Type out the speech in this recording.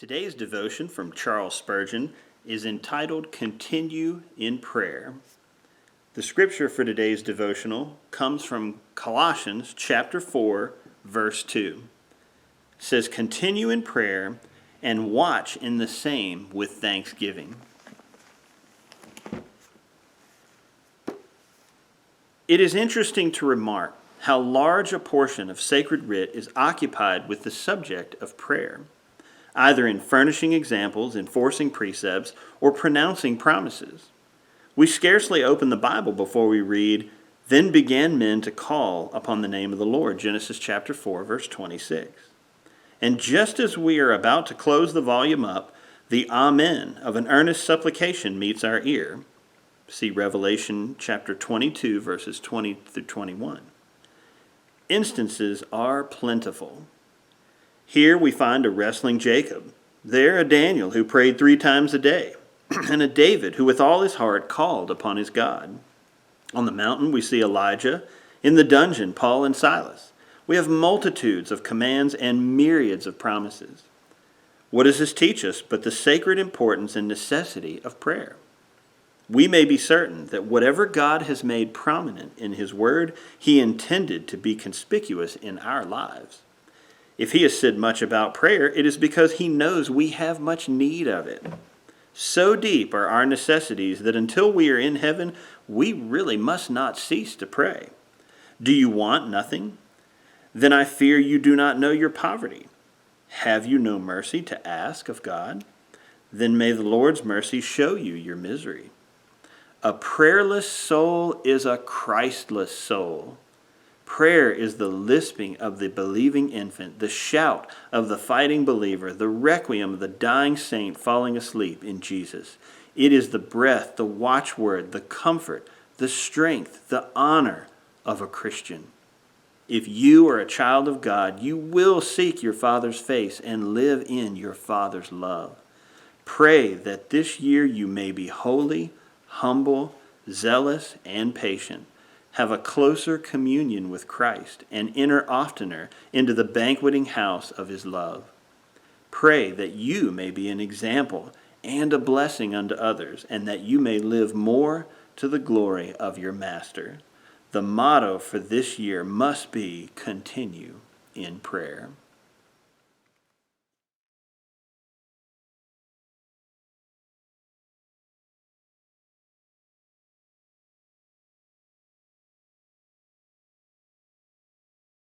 Today's devotion from Charles Spurgeon is entitled Continue in Prayer. The scripture for today's devotional comes from Colossians chapter 4, verse 2. It says, "Continue in prayer and watch in the same with thanksgiving." It is interesting to remark how large a portion of Sacred Writ is occupied with the subject of prayer, either in furnishing examples, enforcing precepts, or pronouncing promises. We scarcely open the Bible before we read, "Then began men to call upon the name of the Lord," Genesis chapter 4, verse 26. And just as we are about to close the volume up, the Amen of an earnest supplication meets our ear. See Revelation chapter 22, verses 20 through 21. Instances are plentiful. Here we find a wrestling Jacob, there a Daniel who prayed 3 times a day, and a David who with all his heart called upon his God. On the mountain we see Elijah, in the dungeon Paul and Silas. We have multitudes of commands and myriads of promises. What does this teach us but the sacred importance and necessity of prayer? We may be certain that whatever God has made prominent in His Word, He intended to be conspicuous in our lives. If He has said much about prayer, it is because He knows we have much need of it. So deep are our necessities that until we are in heaven, we really must not cease to pray. Do you want nothing? Then I fear you do not know your poverty. Have you no mercy to ask of God? Then may the Lord's mercy show you your misery. A prayerless soul is a Christless soul. Prayer is the lisping of the believing infant, the shout of the fighting believer, the requiem of the dying saint falling asleep in Jesus. It is the breath, the watchword, the comfort, the strength, the honor of a Christian. If you are a child of God, you will seek your Father's face and live in your Father's love. Pray that this year you may be holy, humble, zealous, and patient. Have a closer communion with Christ, and enter oftener into the banqueting house of His love. Pray that you may be an example and a blessing unto others, and that you may live more to the glory of your Master. The motto for this year must be, continue in prayer.